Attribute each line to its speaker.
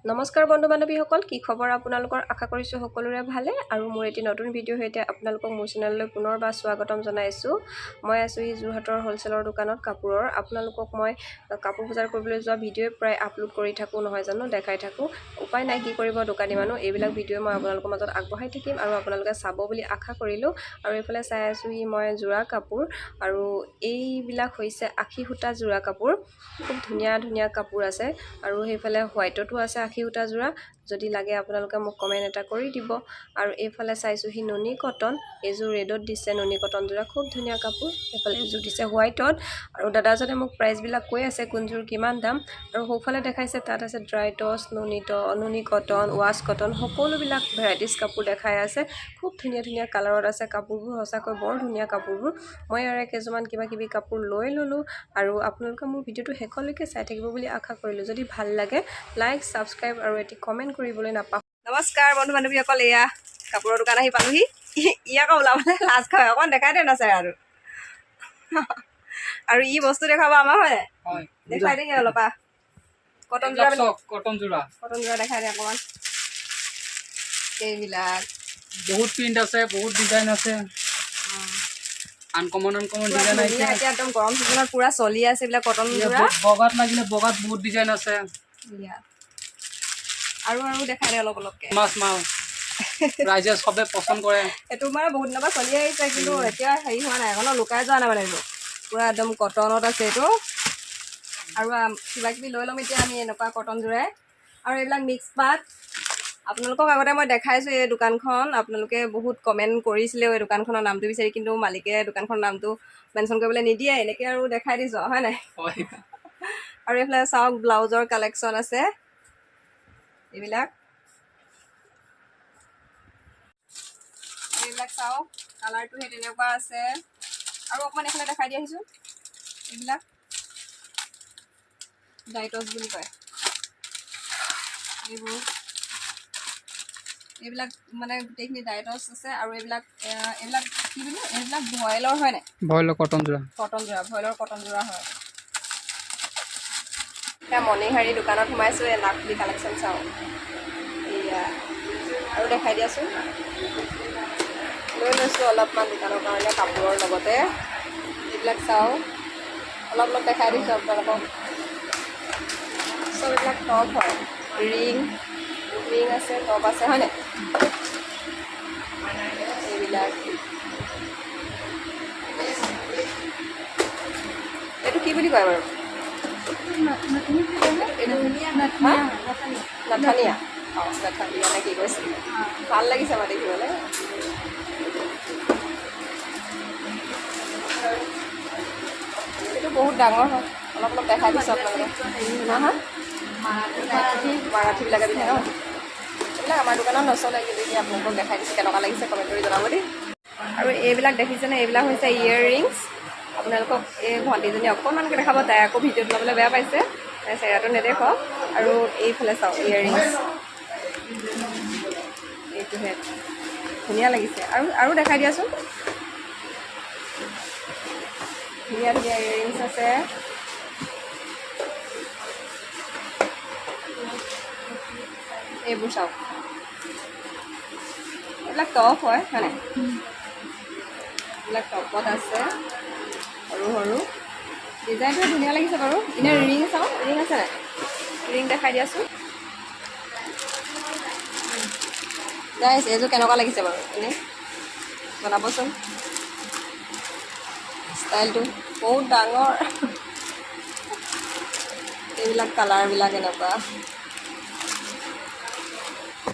Speaker 1: নমস্কাৰ বন্ধু বান্ধৱীসকল, কি খবৰ আপোনালোকৰ? আশা কৰিছোঁ সকলোৰে ভালে। আৰু মোৰ এটি নতুন ভিডিঅ'ৰ সৈতে আপোনালোকক মোৰ চেনেললৈ পুনৰবাৰ স্বাগতম জনাইছোঁ। মই আছোঁ এই যোৰহাটৰ হ'লচেলৰ দোকানত কাপোৰৰ। আপোনালোকক মই কাপোৰ বজাৰ কৰিবলৈ যোৱা ভিডিঅ'ই প্ৰায় আপলোড কৰি থাকোঁ, নহয় জানো, দেখাই থাকোঁ। উপায় নাই, কি কৰিব দোকানী মানুহ। এইবিলাক ভিডিঅ' মই আপোনালোকৰ মাজত আগবঢ়াই থাকিম আৰু আপোনালোকে চাব বুলি আশা কৰিলোঁ। আৰু এইফালে চাই আছোঁহি মই যোৰা কাপোৰ, আৰু এইবিলাক হৈছে আশী সূতা যোৰা কাপোৰ। খুব ধুনীয়া ধুনীয়া কাপোৰ আছে, আৰু সেইফালে হোৱাইটতো আছে আশী সূতা যোৰা। যদি লাগে আপোনালোকে মোক কমেণ্ট এটা কৰি দিব। আৰু এইফালে চাইছোঁহি নুনি কটন, এইযোৰ ৰেডত দিছে নুনি কটন যোৰা, খুব ধুনীয়া কাপোৰ। এইফালে এযোৰ দিছে হোৱাইটত, আৰু দাদাজনে মোক প্ৰাইচবিলাক কৈ আছে কোনযোৰ কিমান দাম। আৰু সোঁফালে দেখাইছে তাত আছে ড্ৰাই টচ, নুনি কটন, ৱাছ কটন, সকলোবিলাক ভেৰাইটিজ কাপোৰ দেখাই আছে। খুব ধুনীয়া ধুনীয়া কালাৰত আছে কাপোৰবোৰ, সঁচাকৈ বৰ ধুনীয়া কাপোৰবোৰ। মই আৰু কেইযোৰমান কিবা কিবি কাপোৰ লৈ ল'লোঁ, আৰু আপোনালোকে মোৰ ভিডিঅ'টো শেষলৈকে চাই থাকিব বুলি আশা কৰিলোঁ। যদি ভাল লাগে লাইক, ছাবস্ক্ৰাইব আৰু এটি কমেণ্ট কৰিবলৈ নাপাহৰিব। নমস্কাৰ বন্ধু বান্ধৱীসকল, এয়া কাপোৰৰ দোকান আহি পালোহি। ইয়াক ওলাবলৈ লাজ খায়, অকণ দেখাই দে না ছাৰ। আৰু ই বস্তু দেখাব আমাৰ, হয় দেখাই দে অলপ। কটন যোৰা দেখাই দে অকণমান। এইবিলাক
Speaker 2: বহুত প্ৰিণ্ট আছে, বহুত ডিজাইন আছে, আনকমন ডিজাইন আছে।
Speaker 1: এতিয়া একদম গৰম চিজনত পুৰা চলি আছে এইবিলাক কটন যোৰা।
Speaker 2: বগাত লাগিলে বগাত বহুত ডিজাইন আছে।
Speaker 1: আৰু দেখাই দে অলপ অলপকে।
Speaker 2: মাছ মাল ৰাইজে চবে পচন্দ কৰে।
Speaker 1: এইটো মানে বহুত দিনৰ পৰা চলি আহিছে, কিন্তু এতিয়া হেৰি হোৱা নাই, অকণ লুকাই যোৱা নাই মানে। এইটো পুৰা একদম কটনত আছে এইটো। আৰু কিবা কিবি লৈ ল'ম এতিয়া আমি এনেকুৱা কটন যোৰাই। আৰু এইবিলাক মিক্স পাট, আপোনালোকক আগতে মই দেখাইছোঁ এই দোকানখন। আপোনালোকে বহুত কমেণ্ট কৰিছিলেও এই দোকানখনৰ নামটো বিচাৰি, কিন্তু মালিকে দোকানখনৰ নামটো মেনশ্যন কৰিবলৈ নিদিয়ে। এনেকৈ আৰু দেখাই দিছোঁ, হয় নাই? আৰু এইফালে চাওক ব্লাউজৰ কালেকশ্যন আছে এইবিলাক চাওক, কালাৰটো সেই তেনেকুৱা আছে। আৰু অকণমান এইফালে দেখাই দি আহিছোঁ, এইবিলাক ডাইটছ বুলি কয়। এইবিলাক মানে গোটেইখিনি ডাইটছ আছে। আৰু এইবিলাক কি বুলি, এইবিলাক ভইলৰ হয় নাই?
Speaker 2: ভইলৰ কটন যোৰা,
Speaker 1: ভইলৰ কটন যোৰা হয়। এতিয়া মণিহাৰী দোকানত সোমাইছোঁ, এই নাকফুলি কালেকশ্যন চাওঁ। এয়া আৰু দেখাই দিয়াচোন। লৈ লৈছোঁ অলপমান দোকানৰ কাৰণে কাপোৰৰ লগতে। এইবিলাক চাওঁ, অলপ দেখাই দিছোঁ আপোনালোকক। চব এইবিলাক টপ হয়, ৰিং আছে, টপ আছে, হয় নাই? এইবিলাক এইটো কি বুলি কয় বাৰু? নাথানিয়া। অঁ, নাথানিয়া নে কি কৈছে? ভাল লাগিছে আমাৰ দেখিবলৈ। এইটো বহুত ডাঙৰ হয়, অলপ দেখাই দিছোঁ আপোনালোকে। মাৰাঠীবিলাকে পিন্ধে ন? এইবিলাক আমাৰ দোকানত নচলে, কিন্তু এতিয়া আপোনালোকক দেখাই দিছোঁ। কেনেকুৱা লাগিছে কমেণ্ট কৰি জনাব দেই। আৰু এইবিলাক দেখিছেনে? এইবিলাক হৈছে ইয়েৰ ৰিংছ। আপোনালোকক এই ভণ্টিজনী অকণমানকৈ দেখাব, তাই আকৌ ভিডিঅ'ত ল'বলৈ বেয়া পাইছে, তাই চেহেৰাটো নেদেখক। আৰু এইফালে চাওক, ইয়েৰ ৰিংছ, এইটোহে ধুনীয়া লাগিছে। আৰু দেখাই দিয়াচোন। ধুনীয়া ধুনীয়া ইয়েৰ ৰিংছ আছে। এইবোৰ চাওক, এইবিলাক টপ হয় নাই? এইবিলাক টপত আছে, সৰু সৰু ডিজাইনটো ধুনীয়া লাগিছে বাৰু। এনেই ৰিং চাওঁ, ৰিং আছে নাই? ৰিং দেখাই দিয়াচোন। গাইছ, এইযোৰ কেনেকুৱা লাগিছে বাৰু এনেই জনাবচোন। ষ্টাইলটো বহুত ডাঙৰ। এইবিলাক কালাৰবিলাক এনেকুৱা।